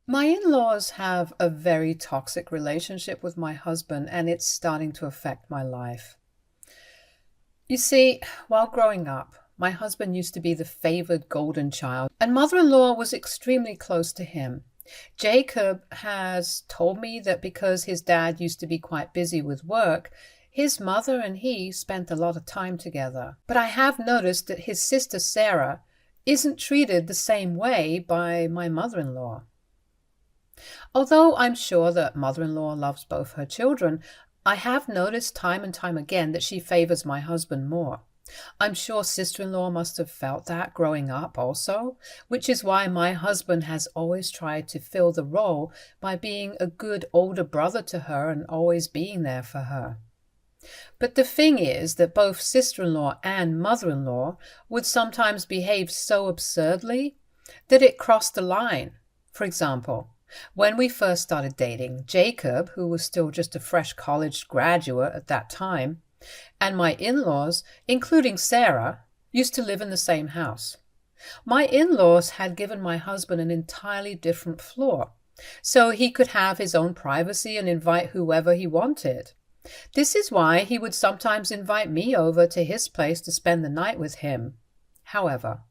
My in-laws have a very toxic relationship with my husband, and it's starting to affect my life. You see, while growing up, my husband used to be the favored golden child, and mother-in-law was extremely close to him. Jacob has told me that because his dad used to be quite busy with work, his mother and he spent a lot of time together. But I have noticed that his sister Sarah isn't treated the same way by my mother-in-law. Although I'm sure that mother-in-law loves both her children, I have noticed time and time again that she favors my husband more. I'm sure sister-in-law must have felt that growing up also, which is why my husband has always tried to fill the role by being a good older brother to her and always being there for her. But the thing is that both sister-in-law and mother-in-law would sometimes behave so absurdly that it crossed the line. For example, when we first started dating, Jacob, who was still just a fresh college graduate at that time, and my in-laws, including Sarah, used to live in the same house. My in-laws had given my husband an entirely different floor, so he could have his own privacy and invite whoever he wanted. This is why he would sometimes invite me over to his place to spend the night with him. However,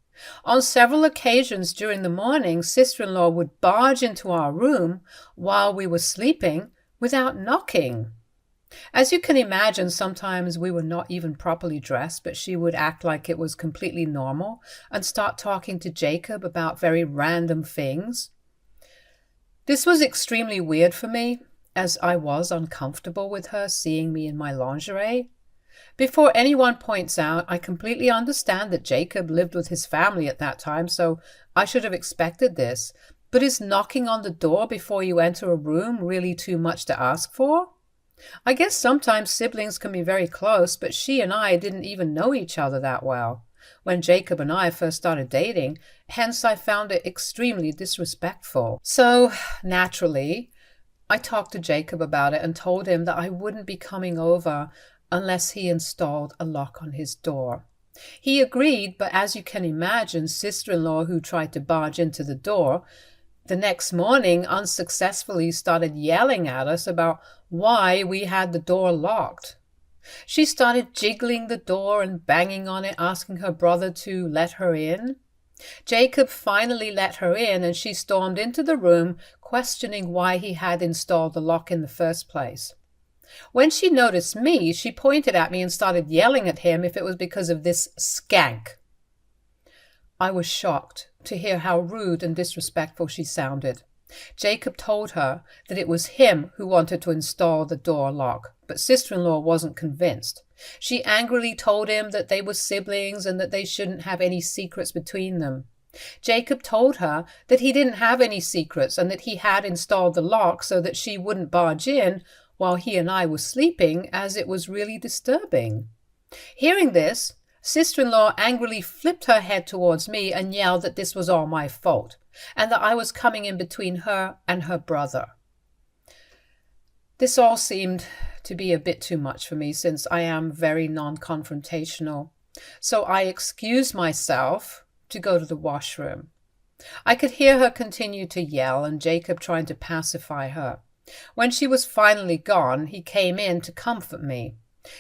on several occasions during the morning, sister-in-law would barge into our room while we were sleeping without knocking. As you can imagine, sometimes we were not even properly dressed, but she would act like it was completely normal and start talking to Jacob about very random things. This was extremely weird for me, as I was uncomfortable with her seeing me in my lingerie. Before anyone points out, I completely understand that Jacob lived with his family at that time, so I should have expected this. But is knocking on the door before you enter a room really too much to ask for? I guess sometimes siblings can be very close, but she and I didn't even know each other that well when Jacob and I first started dating, hence I found it extremely disrespectful. So, naturally, I talked to Jacob about it and told him that I wouldn't be coming over unless he installed a lock on his door. He agreed, but as you can imagine, sister-in-law who tried to barge into the door the next morning unsuccessfully started yelling at us about why we had the door locked. She started jiggling the door and banging on it, asking her brother to let her in. Jacob finally let her in, and she stormed into the room, questioning why he had installed the lock in the first place. When she noticed me, she pointed at me and started yelling at him if it was because of this skank. I was shocked to hear how rude and disrespectful she sounded. Jacob told her that it was him who wanted to install the door lock, but sister-in-law wasn't convinced. She angrily told him that they were siblings and that they shouldn't have any secrets between them. Jacob told her that he didn't have any secrets and that he had installed the lock so that she wouldn't barge in while he and I were sleeping, as it was really disturbing. Hearing this, sister-in-law angrily flipped her head towards me and yelled that this was all my fault, and that I was coming in between her and her brother. This all seemed to be a bit too much for me, since I am very non-confrontational, so I excused myself to go to the washroom. I could hear her continue to yell and Jacob trying to pacify her. When she was finally gone, he came in to comfort me.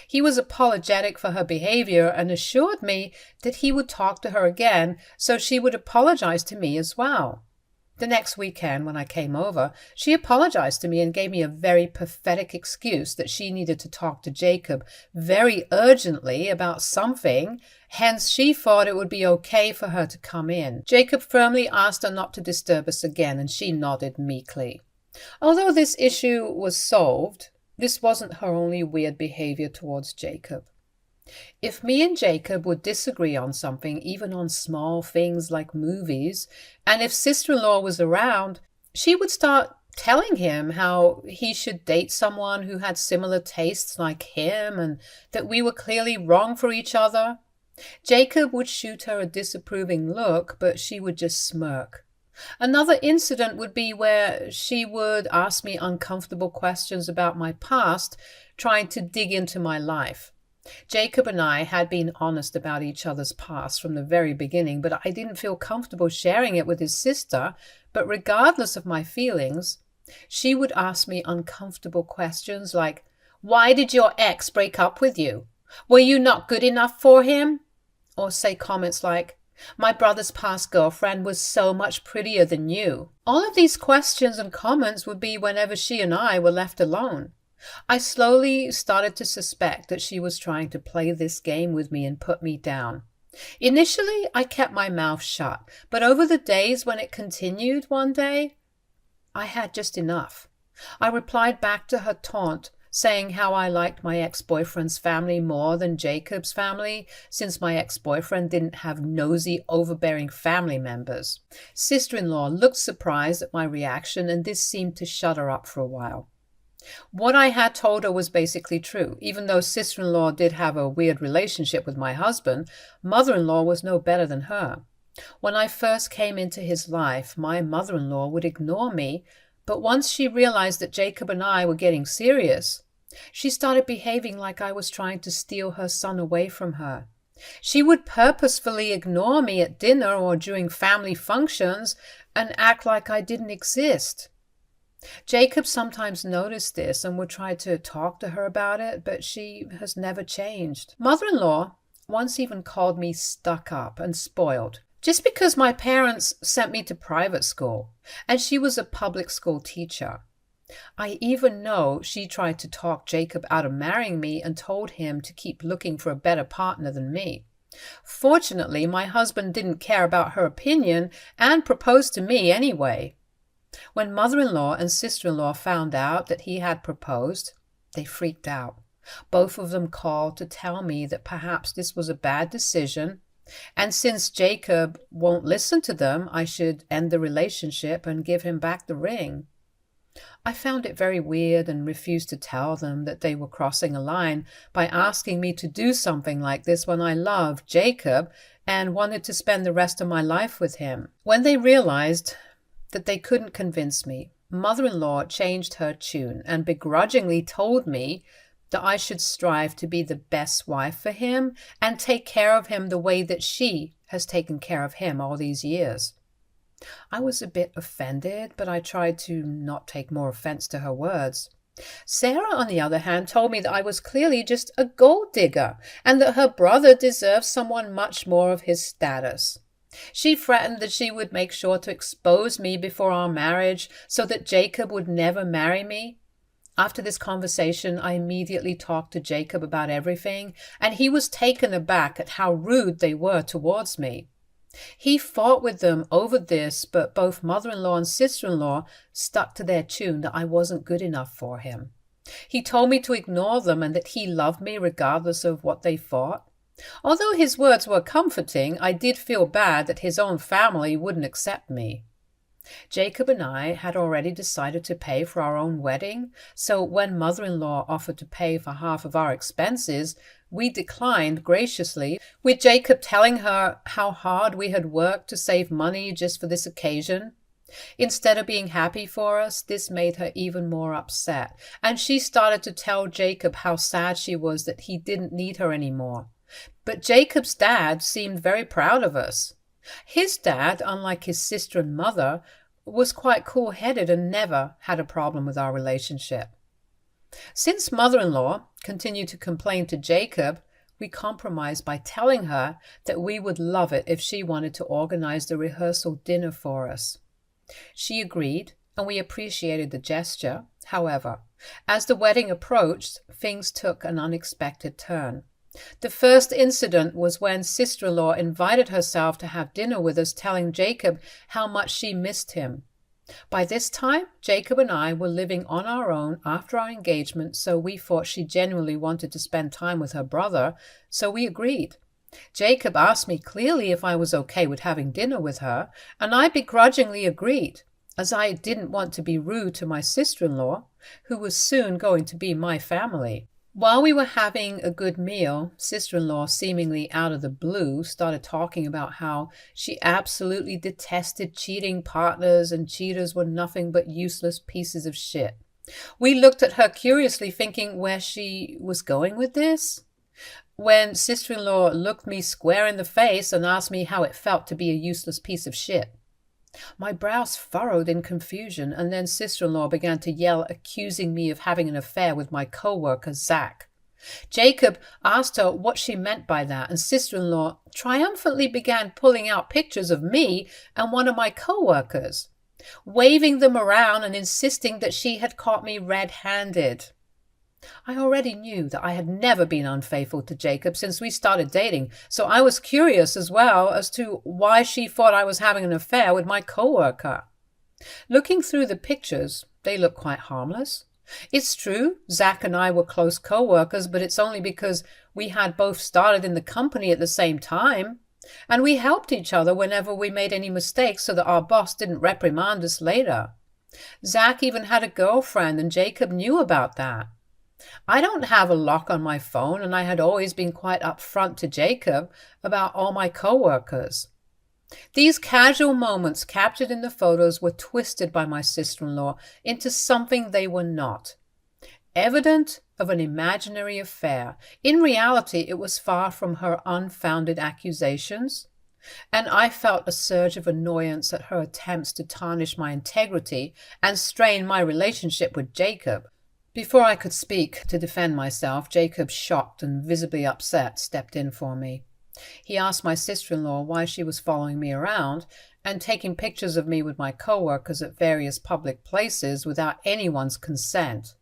He was apologetic for her behavior and assured me that he would talk to her again, so she would apologize to me as well. The next weekend, when I came over, she apologized to me and gave me a very pathetic excuse that she needed to talk to Jacob very urgently about something, hence she thought it would be okay for her to come in. Jacob firmly asked her not to disturb us again, and she nodded meekly. Although this issue was solved, this wasn't her only weird behavior towards Jacob. If me and Jacob would disagree on something, even on small things like movies, and if sister-in-law was around, she would start telling him how he should date someone who had similar tastes like him and that we were clearly wrong for each other. Jacob would shoot her a disapproving look, but she would just smirk. Another incident would be where she would ask me uncomfortable questions about my past, trying to dig into my life. Jacob and I had been honest about each other's past from the very beginning, but I didn't feel comfortable sharing it with his sister. But regardless of my feelings, she would ask me uncomfortable questions like, "Why did your ex break up with you? Were you not good enough for him?" Or say comments like, "My brother's past girlfriend was so much prettier than you." All of these questions and comments would be whenever she and I were left alone. I slowly started to suspect that she was trying to play this game with me and put me down. Initially, I kept my mouth shut, but over the days when it continued one day, I had just enough. I replied back to her taunt, saying how I liked my ex-boyfriend's family more than Jacob's family, since my ex-boyfriend didn't have nosy, overbearing family members. Sister-in-law looked surprised at my reaction, and this seemed to shut her up for a while. What I had told her was basically true. Even though sister-in-law did have a weird relationship with my husband, mother-in-law was no better than her. When I first came into his life, my mother-in-law would ignore me, but once she realized that Jacob and I were getting serious, she started behaving like I was trying to steal her son away from her. She would purposefully ignore me at dinner or during family functions and act like I didn't exist. Jacob sometimes noticed this and would try to talk to her about it, but she has never changed. Mother-in-law once even called me stuck up and spoiled, just because my parents sent me to private school, and she was a public school teacher. I even know she tried to talk Jacob out of marrying me and told him to keep looking for a better partner than me. Fortunately, my husband didn't care about her opinion and proposed to me anyway. When mother-in-law and sister-in-law found out that he had proposed, they freaked out. Both of them called to tell me that perhaps this was a bad decision, and since Jacob won't listen to them, I should end the relationship and give him back the ring. I found it very weird and refused to tell them that they were crossing a line by asking me to do something like this when I loved Jacob and wanted to spend the rest of my life with him. When they realized that they couldn't convince me, mother-in-law changed her tune and begrudgingly told me that I should strive to be the best wife for him and take care of him the way that she has taken care of him all these years. I was a bit offended, but I tried to not take more offense to her words. Sarah, on the other hand, told me that I was clearly just a gold digger and that her brother deserved someone much more of his status. She threatened that she would make sure to expose me before our marriage so that Jacob would never marry me. After this conversation, I immediately talked to Jacob about everything, and he was taken aback at how rude they were towards me. He fought with them over this, but both mother-in-law and sister-in-law stuck to their tune that I wasn't good enough for him. He told me to ignore them and that he loved me regardless of what they thought. Although his words were comforting, I did feel bad that his own family wouldn't accept me. Jacob and I had already decided to pay for our own wedding, so when mother-in-law offered to pay for half of our expenses, we declined graciously, with Jacob telling her how hard we had worked to save money just for this occasion. Instead of being happy for us, this made her even more upset, and she started to tell Jacob how sad she was that he didn't need her anymore. But Jacob's dad seemed very proud of us. His dad, unlike his sister and mother, was quite cool-headed and never had a problem with our relationship. Since mother-in-law continued to complain to Jacob, we compromised by telling her that we would love it if she wanted to organize the rehearsal dinner for us. She agreed, and we appreciated the gesture. However, as the wedding approached, things took an unexpected turn. The first incident was when sister-in-law invited herself to have dinner with us, telling Jacob how much she missed him. By this time, Jacob and I were living on our own after our engagement, so we thought she genuinely wanted to spend time with her brother, so we agreed. Jacob asked me clearly if I was okay with having dinner with her, and I begrudgingly agreed, as I didn't want to be rude to my sister-in-law, who was soon going to be my family. While we were having a good meal, sister-in-law, seemingly out of the blue, started talking about how she absolutely detested cheating partners and cheaters were nothing but useless pieces of shit. We looked at her curiously, thinking where she was going with this. When sister-in-law looked me square in the face and asked me how it felt to be a useless piece of shit. My brows furrowed in confusion, and then sister-in-law began to yell, accusing me of having an affair with my co-worker, Zach. Jacob asked her what she meant by that, and sister-in-law triumphantly began pulling out pictures of me and one of my co-workers, waving them around and insisting that she had caught me red-handed. I already knew that I had never been unfaithful to Jacob since we started dating, so I was curious as well as to why she thought I was having an affair with my co-worker. Looking through the pictures, they look quite harmless. It's true, Zach and I were close co-workers, but it's only because we had both started in the company at the same time, and we helped each other whenever we made any mistakes so that our boss didn't reprimand us later. Zach even had a girlfriend, and Jacob knew about that. I don't have a lock on my phone, and I had always been quite upfront to Jacob about all my co-workers. These casual moments captured in the photos were twisted by my sister-in-law into something they were not. Evident of an imaginary affair. In reality, it was far from her unfounded accusations, and I felt a surge of annoyance at her attempts to tarnish my integrity and strain my relationship with Jacob. Before I could speak to defend myself, Jacob, shocked and visibly upset, stepped in for me. He asked my sister-in-law why she was following me around and taking pictures of me with my co-workers at various public places without anyone's consent.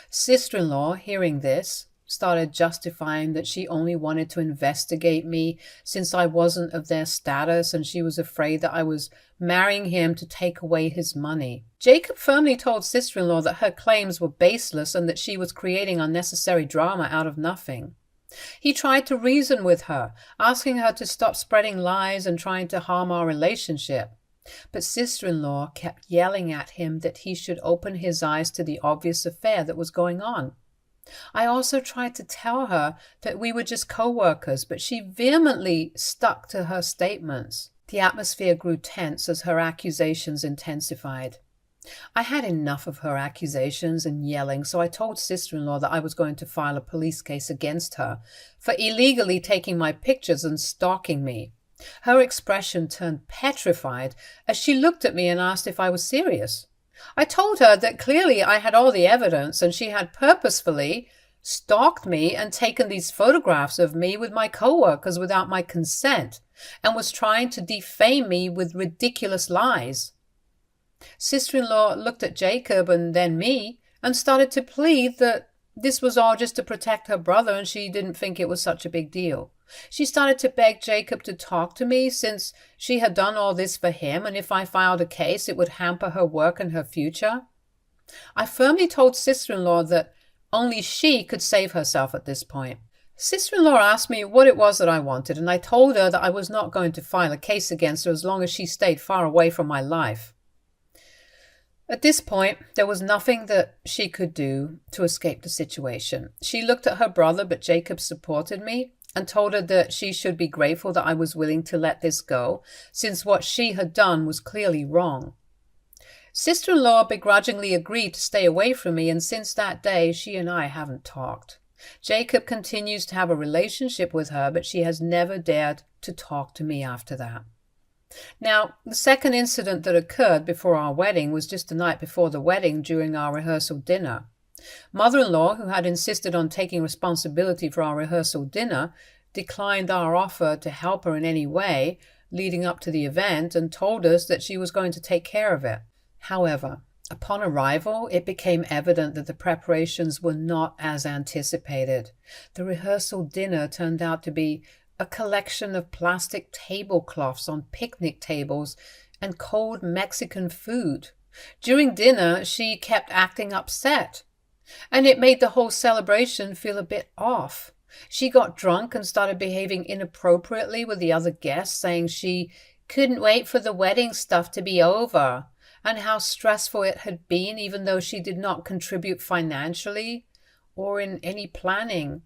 Sister-in-law, hearing this, started justifying that she only wanted to investigate me since I wasn't of their status and she was afraid that I was marrying him to take away his money. Jacob firmly told sister-in-law that her claims were baseless and that she was creating unnecessary drama out of nothing. He tried to reason with her, asking her to stop spreading lies and trying to harm our relationship. But sister-in-law kept yelling at him that he should open his eyes to the obvious affair that was going on. I also tried to tell her that we were just co-workers, but she vehemently stuck to her statements. The atmosphere grew tense as her accusations intensified. I had enough of her accusations and yelling, so I told sister-in-law that I was going to file a police case against her for illegally taking my pictures and stalking me. Her expression turned petrified as she looked at me and asked if I was serious. I told her that clearly I had all the evidence and she had purposefully stalked me and taken these photographs of me with my co-workers without my consent and was trying to defame me with ridiculous lies. Sister-in-law looked at Jacob and then me and started to plead that this was all just to protect her brother and she didn't think it was such a big deal. She started to beg Jacob to talk to me since she had done all this for him, and if I filed a case, it would hamper her work and her future. I firmly told sister-in-law that only she could save herself at this point. Sister-in-law asked me what it was that I wanted, and I told her that I was not going to file a case against her as long as she stayed far away from my life. At this point, there was nothing that she could do to escape the situation. She looked at her brother, but Jacob supported me and told her that she should be grateful that I was willing to let this go, since what she had done was clearly wrong. Sister-in-law begrudgingly agreed to stay away from me, and since that day, she and I haven't talked. Jacob continues to have a relationship with her, but she has never dared to talk to me after that. Now, the second incident that occurred before our wedding was just the night before the wedding during our rehearsal dinner. Mother-in-law, who had insisted on taking responsibility for our rehearsal dinner, declined our offer to help her in any way leading up to the event and told us that she was going to take care of it. However, upon arrival, it became evident that the preparations were not as anticipated. The rehearsal dinner turned out to be a collection of plastic tablecloths on picnic tables and cold Mexican food. During dinner, she kept acting upset, and it made the whole celebration feel a bit off. She got drunk and started behaving inappropriately with the other guests, saying she couldn't wait for the wedding stuff to be over, and how stressful it had been, even though she did not contribute financially or in any planning.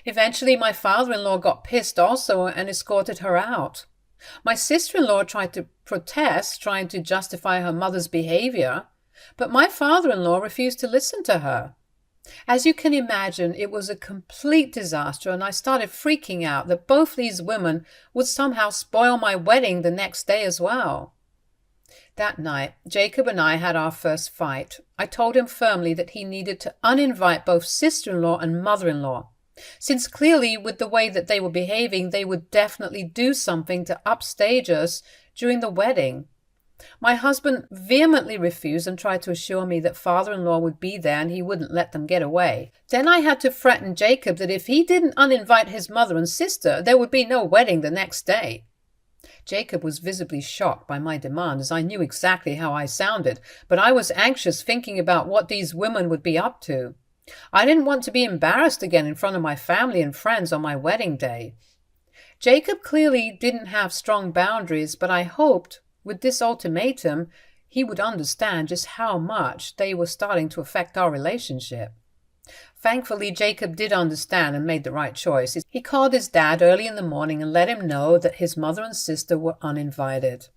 Eventually, my father-in-law got pissed also and escorted her out. My sister-in-law tried to protest, trying to justify her mother's behavior, but my father-in-law refused to listen to her. As you can imagine, it was a complete disaster, and I started freaking out that both these women would somehow spoil my wedding the next day as well. That night, Jacob and I had our first fight. I told him firmly that he needed to uninvite both sister-in-law and mother-in-law, since clearly with the way that they were behaving, they would definitely do something to upstage us during the wedding. My husband vehemently refused and tried to assure me that father-in-law would be there and he wouldn't let them get away. Then I had to threaten Jacob that if he didn't uninvite his mother and sister, there would be no wedding the next day. Jacob was visibly shocked by my demand, as I knew exactly how I sounded, but I was anxious thinking about what these women would be up to. I didn't want to be embarrassed again in front of my family and friends on my wedding day. Jacob clearly didn't have strong boundaries, but I hoped, with this ultimatum, he would understand just how much they were starting to affect our relationship. Thankfully, Jacob did understand and made the right choice. He called his dad early in the morning and let him know that his mother and sister were uninvited.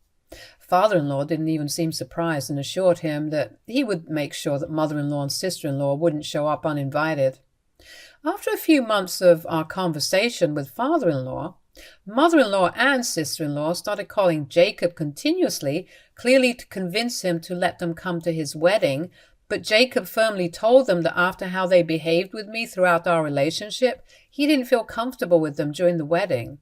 Father-in-law didn't even seem surprised and assured him that he would make sure that mother-in-law and sister-in-law wouldn't show up uninvited. After a few months of our conversation with father-in-law, mother-in-law and sister-in-law started calling Jacob continuously, clearly to convince him to let them come to his wedding, but Jacob firmly told them that after how they behaved with me throughout our relationship, he didn't feel comfortable with them during the wedding.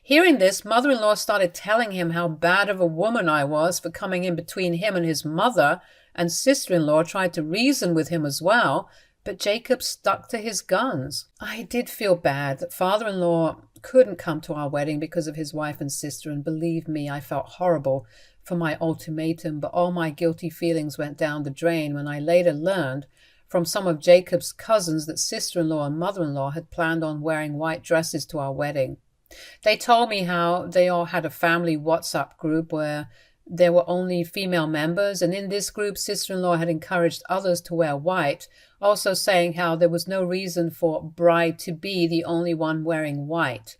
Hearing this, mother-in-law started telling him how bad of a woman I was for coming in between him and his mother, and sister-in-law tried to reason with him as well, but Jacob stuck to his guns. I did feel bad that father-in-law couldn't come to our wedding because of his wife and sister, and believe me, I felt horrible for my ultimatum, but all my guilty feelings went down the drain when I later learned from some of Jacob's cousins that sister-in-law and mother-in-law had planned on wearing white dresses to our wedding. They told me how they all had a family WhatsApp group where there were only female members, and in this group, sister-in-law had encouraged others to wear white, also saying how there was no reason for bride-to-be the only one wearing white.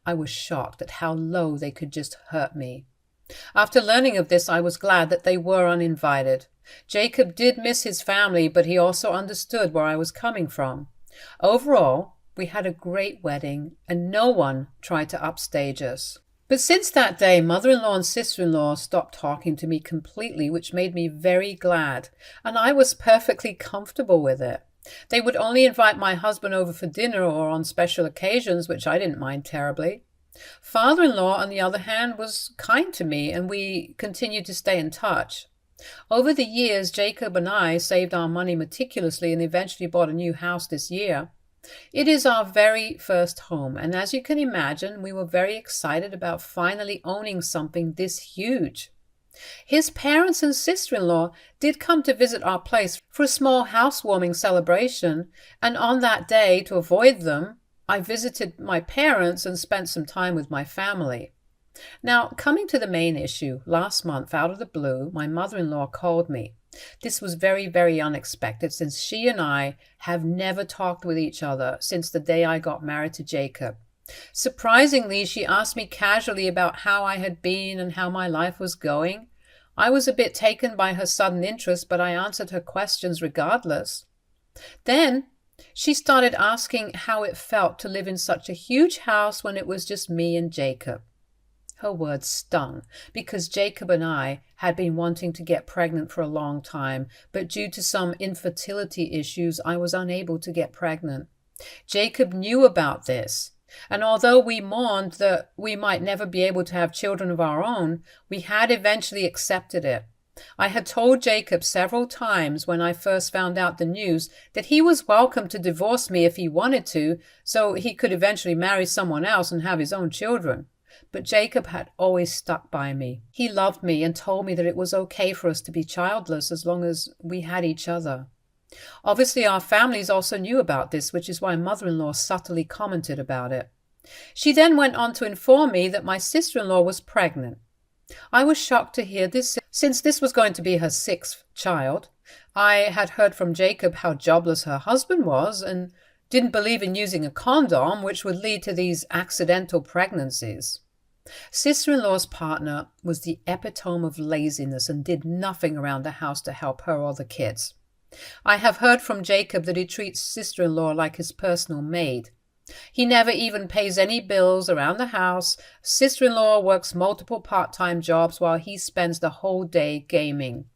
I was shocked at how low they could just hurt me. After learning of this, I was glad that they were uninvited. Jacob did miss his family, but he also understood where I was coming from. Overall, we had a great wedding, and no one tried to upstage us. But since that day, mother-in-law and sister-in-law stopped talking to me completely, which made me very glad, and I was perfectly comfortable with it. They would only invite my husband over for dinner or on special occasions, which I didn't mind terribly. Father-in-law, on the other hand, was kind to me, and we continued to stay in touch. Over the years, Jacob and I saved our money meticulously and eventually bought a new house this year. It is our very first home, and as you can imagine, we were very excited about finally owning something this huge. His parents and sister-in-law did come to visit our place for a small housewarming celebration, and on that day, to avoid them, I visited my parents and spent some time with my family. Now, coming to the main issue, last month, out of the blue, my mother-in-law called me. This was very, very unexpected, since she and I have never talked with each other since the day I got married to Jacob. Surprisingly, she asked me casually about how I had been and how my life was going. I was a bit taken by her sudden interest, but I answered her questions regardless. Then she started asking how it felt to live in such a huge house when it was just me and Jacob. Her words stung, because Jacob and I had been wanting to get pregnant for a long time, but due to some infertility issues, I was unable to get pregnant. Jacob knew about this, and although we mourned that we might never be able to have children of our own, we had eventually accepted it. I had told Jacob several times when I first found out the news that he was welcome to divorce me if he wanted to, so he could eventually marry someone else and have his own children. But Jacob had always stuck by me. He loved me and told me that it was okay for us to be childless as long as we had each other. Obviously, our families also knew about this, which is why mother-in-law subtly commented about it. She then went on to inform me that my sister-in-law was pregnant. I was shocked to hear this, since this was going to be her 6th child. I had heard from Jacob how jobless her husband was and didn't believe in using a condom, which would lead to these accidental pregnancies. Sister-in-law's partner was the epitome of laziness and did nothing around the house to help her or the kids. I have heard from Jacob that he treats sister-in-law like his personal maid. He never even pays any bills around the house. Sister-in-law works multiple part-time jobs while he spends the whole day gaming.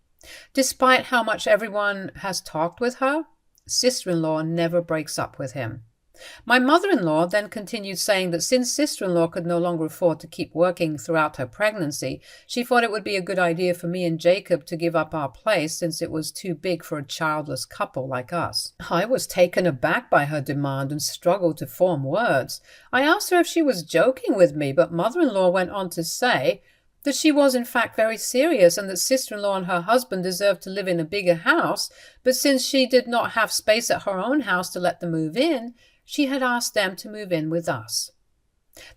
Despite how much everyone has talked with her, sister-in-law never breaks up with him. My mother-in-law then continued saying that since sister-in-law could no longer afford to keep working throughout her pregnancy, she thought it would be a good idea for me and Jacob to give up our place since it was too big for a childless couple like us. I was taken aback by her demand and struggled to form words. I asked her if she was joking with me, but mother-in-law went on to say that she was in fact very serious and that sister-in-law and her husband deserved to live in a bigger house, but since she did not have space at her own house to let them move in, she had asked them to move in with us.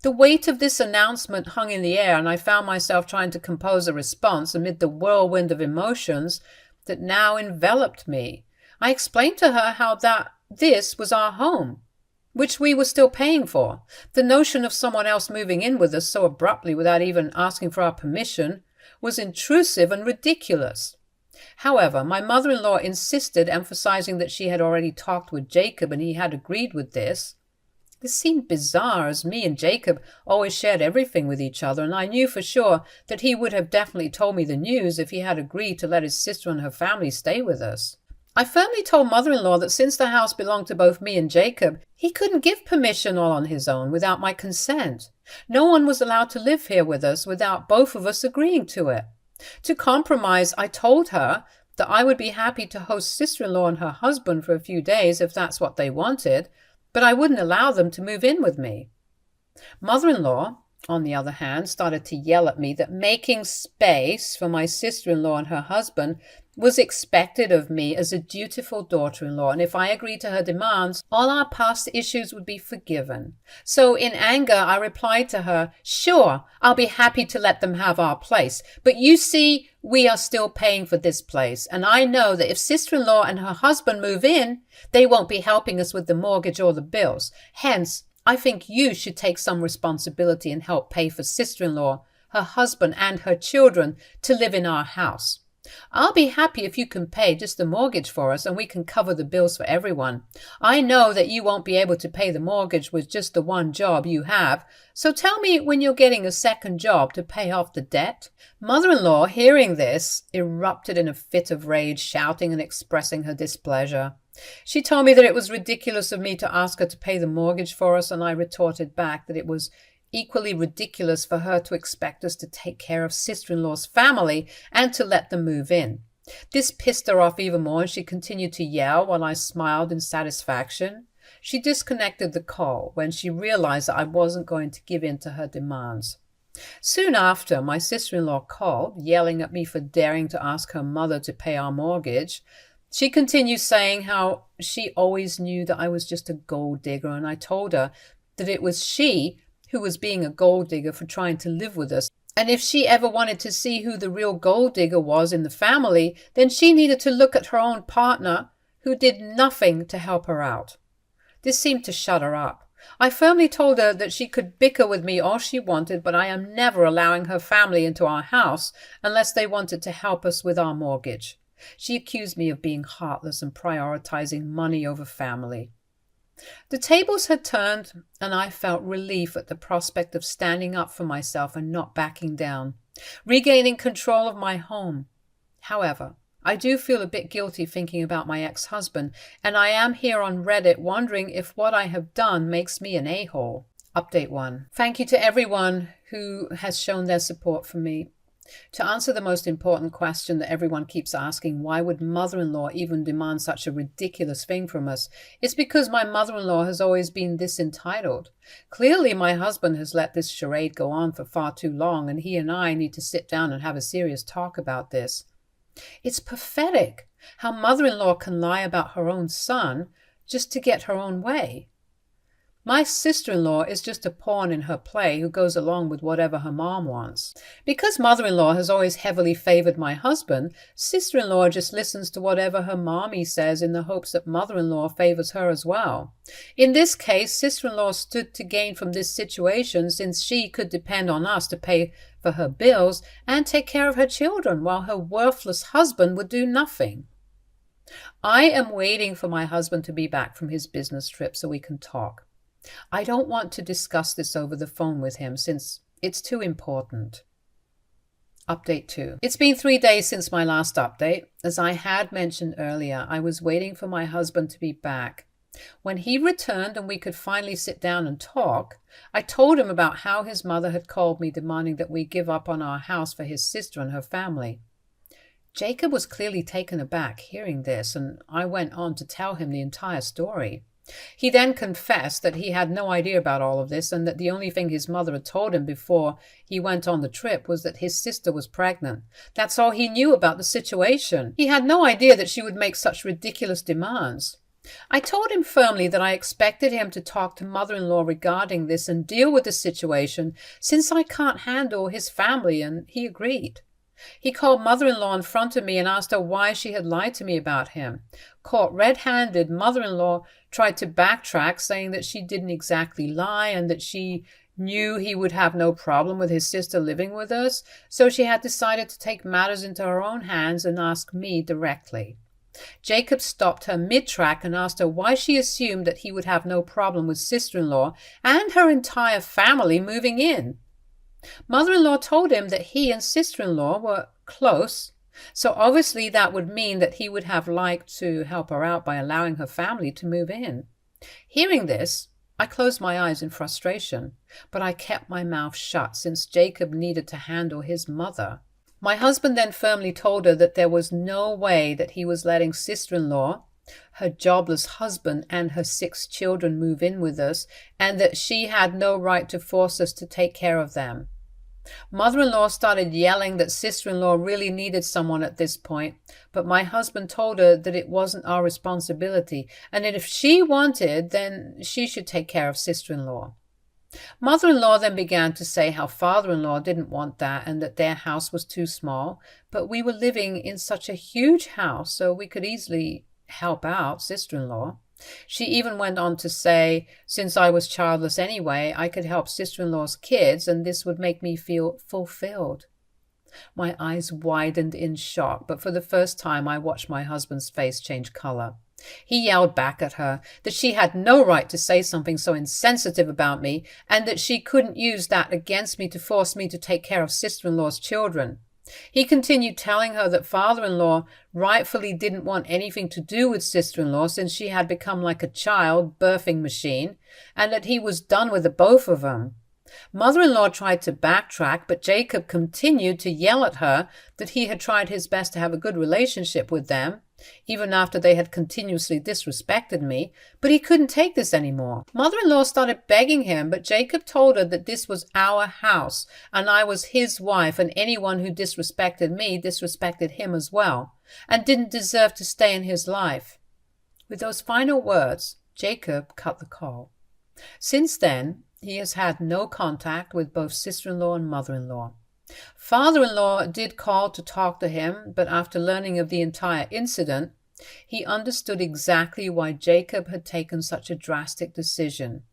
The weight of this announcement hung in the air, and I found myself trying to compose a response amid the whirlwind of emotions that now enveloped me. I explained to her how this was our home, which we were still paying for. The notion of someone else moving in with us so abruptly without even asking for our permission was intrusive and ridiculous. However, my mother-in-law insisted, emphasizing that she had already talked with Jacob and he had agreed with this. This seemed bizarre, as me and Jacob always shared everything with each other, and I knew for sure that he would have definitely told me the news if he had agreed to let his sister and her family stay with us. I firmly told mother-in-law that since the house belonged to both me and Jacob, he couldn't give permission all on his own without my consent. No one was allowed to live here with us without both of us agreeing to it. To compromise, I told her that I would be happy to host sister-in-law and her husband for a few days if that's what they wanted, but I wouldn't allow them to move in with me. Mother-in-law, on the other hand, started to yell at me that making space for my sister-in-law and her husband was expected of me as a dutiful daughter-in-law, and if I agreed to her demands, all our past issues would be forgiven. So in anger, I replied to her, "Sure, I'll be happy to let them have our place, but you see, we are still paying for this place, and I know that if sister-in-law and her husband move in, they won't be helping us with the mortgage or the bills. Hence, I think you should take some responsibility and help pay for sister-in-law, her husband, and her children to live in our house. I'll be happy if you can pay just the mortgage for us and we can cover the bills for everyone. I know that you won't be able to pay the mortgage with just the one job you have, so tell me when you're getting a second job to pay off the debt." Mother-in-law, hearing this, erupted in a fit of rage, shouting and expressing her displeasure. She told me that it was ridiculous of me to ask her to pay the mortgage for us, and I retorted back that it was equally ridiculous for her to expect us to take care of sister-in-law's family and to let them move in. This pissed her off even more, and she continued to yell while I smiled in satisfaction. She disconnected the call when she realized that I wasn't going to give in to her demands. Soon after, my sister-in-law called, yelling at me for daring to ask her mother to pay our mortgage. She continued saying how she always knew that I was just a gold digger, and I told her that it was she who was being a gold digger for trying to live with us, and if she ever wanted to see who the real gold digger was in the family, then she needed to look at her own partner, who did nothing to help her out. This seemed to shut her up. I firmly told her that she could bicker with me all she wanted, but I am never allowing her family into our house unless they wanted to help us with our mortgage. She accused me of being heartless and prioritizing money over family. The tables had turned, and I felt relief at the prospect of standing up for myself and not backing down, regaining control of my home. However, I do feel a bit guilty thinking about my ex-husband, and I am here on Reddit wondering if what I have done makes me an a-hole. Update 1. Thank you to everyone who has shown their support for me. To answer the most important question that everyone keeps asking, why would mother-in-law even demand such a ridiculous thing from us? It's because my mother-in-law has always been this entitled. Clearly, my husband has let this charade go on for far too long, and he and I need to sit down and have a serious talk about this. It's pathetic how mother-in-law can lie about her own son just to get her own way. My sister-in-law is just a pawn in her play who goes along with whatever her mom wants. Because mother-in-law has always heavily favored my husband, sister-in-law just listens to whatever her mommy says in the hopes that mother-in-law favors her as well. In this case, sister-in-law stood to gain from this situation since she could depend on us to pay for her bills and take care of her children while her worthless husband would do nothing. I am waiting for my husband to be back from his business trip so we can talk. I don't want to discuss this over the phone with him since it's too important. Update 2. It's been 3 days since my last update. As I had mentioned earlier, I was waiting for my husband to be back. When he returned and we could finally sit down and talk, I told him about how his mother had called me demanding that we give up on our house for his sister and her family. Jacob was clearly taken aback hearing this, and I went on to tell him the entire story. He then confessed that he had no idea about all of this and that the only thing his mother had told him before he went on the trip was that his sister was pregnant. That's all he knew about the situation. He had no idea that she would make such ridiculous demands. I told him firmly that I expected him to talk to mother-in-law regarding this and deal with the situation since I can't handle his family, and he agreed. He called mother-in-law in front of me and asked her why she had lied to me about him. Caught red-handed, mother-in-law tried to backtrack, saying that she didn't exactly lie and that she knew he would have no problem with his sister living with us, so she had decided to take matters into her own hands and ask me directly. Jacob stopped her mid-track and asked her why she assumed that he would have no problem with sister-in-law and her entire family moving in. Mother-in-law told him that he and sister-in-law were close, so obviously that would mean that he would have liked to help her out by allowing her family to move in. Hearing this, I closed my eyes in frustration, but I kept my mouth shut since Jacob needed to handle his mother. My husband then firmly told her that there was no way that he was letting sister-in-law, her jobless husband, and her 6 children move in with us, and that she had no right to force us to take care of them. Mother-in-law started yelling that sister-in-law really needed someone at this point, but my husband told her that it wasn't our responsibility, and that if she wanted, then she should take care of sister-in-law. Mother-in-law then began to say how father-in-law didn't want that and that their house was too small, but we were living in such a huge house, so we could easily help out sister-in-law. She even went on to say, since I was childless anyway, I could help sister-in-law's kids and this would make me feel fulfilled. My eyes widened in shock, but for the first time I watched my husband's face change color. He yelled back at her that she had no right to say something so insensitive about me and that she couldn't use that against me to force me to take care of sister-in-law's children. He continued telling her that father-in-law rightfully didn't want anything to do with sister-in-law since she had become like a child birthing machine, and that he was done with the both of them. Mother-in-law tried to backtrack, but Jacob continued to yell at her that he had tried his best to have a good relationship with them, even after they had continuously disrespected me, but he couldn't take this anymore. Mother-in-law started begging him, but Jacob told her that this was our house, and I was his wife, and anyone who disrespected me disrespected him as well, and didn't deserve to stay in his life. With those final words, Jacob cut the call. Since then, he has had no contact with both sister-in-law and mother-in-law. Father-in-law did call to talk to him, but after learning of the entire incident, he understood exactly why Jacob had taken such a drastic decision.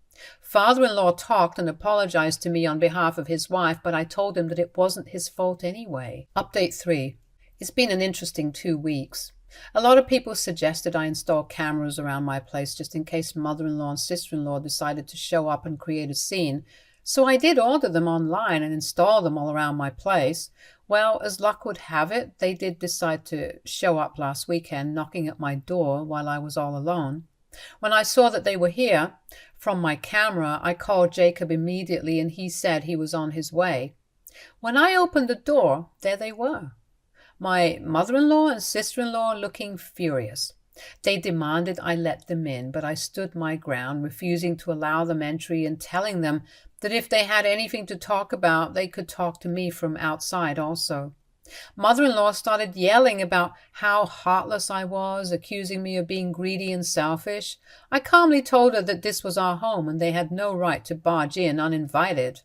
Father-in-law talked and apologized to me on behalf of his wife, but I told him that it wasn't his fault anyway. Update 3. It's been an interesting 2 weeks. A lot of people suggested I install cameras around my place just in case mother-in-law and sister-in-law decided to show up and create a scene. So I did order them online and install them all around my place. Well, as luck would have it, they did decide to show up last weekend, knocking at my door while I was all alone. When I saw that they were here, from my camera, I called Jacob immediately and he said he was on his way. When I opened the door, there they were. My mother-in-law and sister-in-law looking furious. They demanded I let them in, but I stood my ground, refusing to allow them entry and telling them that if they had anything to talk about, they could talk to me from outside also. Mother-in-law started yelling about how heartless I was, accusing me of being greedy and selfish. I calmly told her that this was our home and they had no right to barge in uninvited.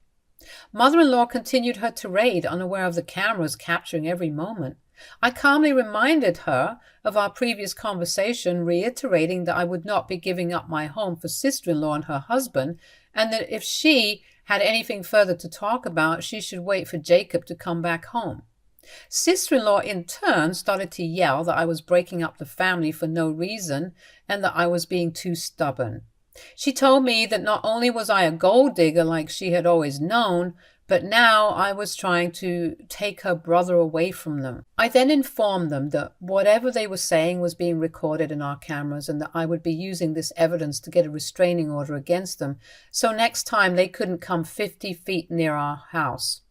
Mother-in-law continued her tirade, unaware of the cameras capturing every moment. I calmly reminded her of our previous conversation, reiterating that I would not be giving up my home for sister-in-law and her husband, and that if she had anything further to talk about, she should wait for Jacob to come back home. Sister-in-law in turn started to yell that I was breaking up the family for no reason and that I was being too stubborn. She told me that not only was I a gold digger like she had always known, but now I was trying to take her brother away from them. I then informed them that whatever they were saying was being recorded in our cameras and that I would be using this evidence to get a restraining order against them, so next time they couldn't come 50 feet near our house.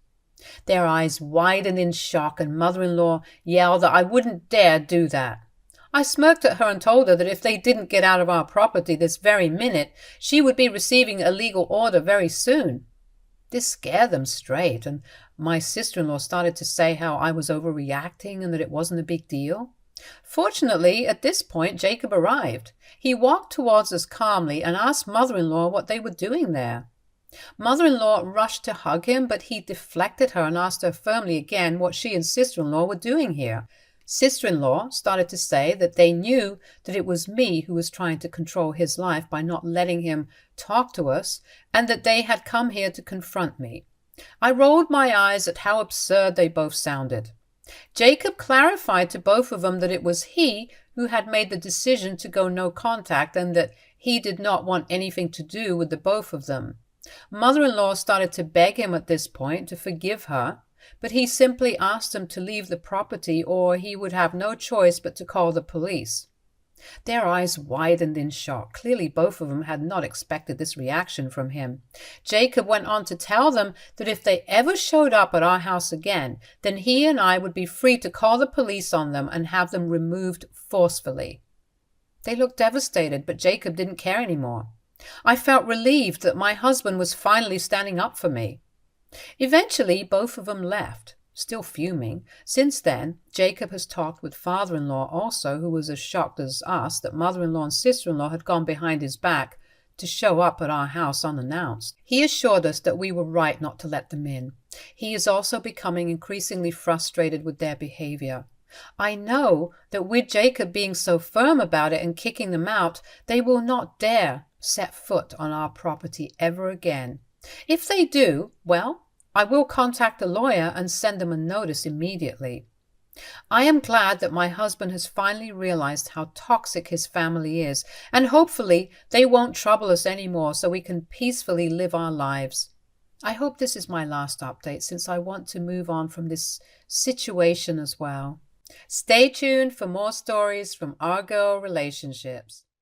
Their eyes widened in shock, and mother-in-law yelled that I wouldn't dare do that. I smirked at her and told her that if they didn't get out of our property this very minute, she would be receiving a legal order very soon. This scared them straight, and my sister-in-law started to say how I was overreacting and that it wasn't a big deal. Fortunately, at this point, Jacob arrived. He walked towards us calmly and asked mother-in-law what they were doing there. Mother-in-law rushed to hug him, but he deflected her and asked her firmly again what she and sister-in-law were doing here. Sister-in-law started to say that they knew that it was me who was trying to control his life by not letting him talk to us, and that they had come here to confront me. I rolled my eyes at how absurd they both sounded. Jacob clarified to both of them that it was he who had made the decision to go no contact and that he did not want anything to do with the both of them. Mother-in-law started to beg him at this point to forgive her, but he simply asked them to leave the property or he would have no choice but to call the police. Their eyes widened in shock. Clearly both of them had not expected this reaction from him. Jacob went on to tell them that if they ever showed up at our house again, then he and I would be free to call the police on them and have them removed forcefully. They looked devastated, but Jacob didn't care anymore. I felt relieved that my husband was finally standing up for me. Eventually, both of them left, still fuming. Since then, Jacob has talked with father-in-law also, who was as shocked as us that mother-in-law and sister-in-law had gone behind his back to show up at our house unannounced. He assured us that we were right not to let them in. He is also becoming increasingly frustrated with their behavior. I know that with Jacob being so firm about it and kicking them out, they will not dare set foot on our property ever again. If they do, well, I will contact a lawyer and send them a notice immediately. I am glad that my husband has finally realized how toxic his family is, and hopefully they won't trouble us anymore so we can peacefully live our lives. I hope this is my last update since I want to move on from this situation as well. Stay tuned for more stories from Our Girl Relationships.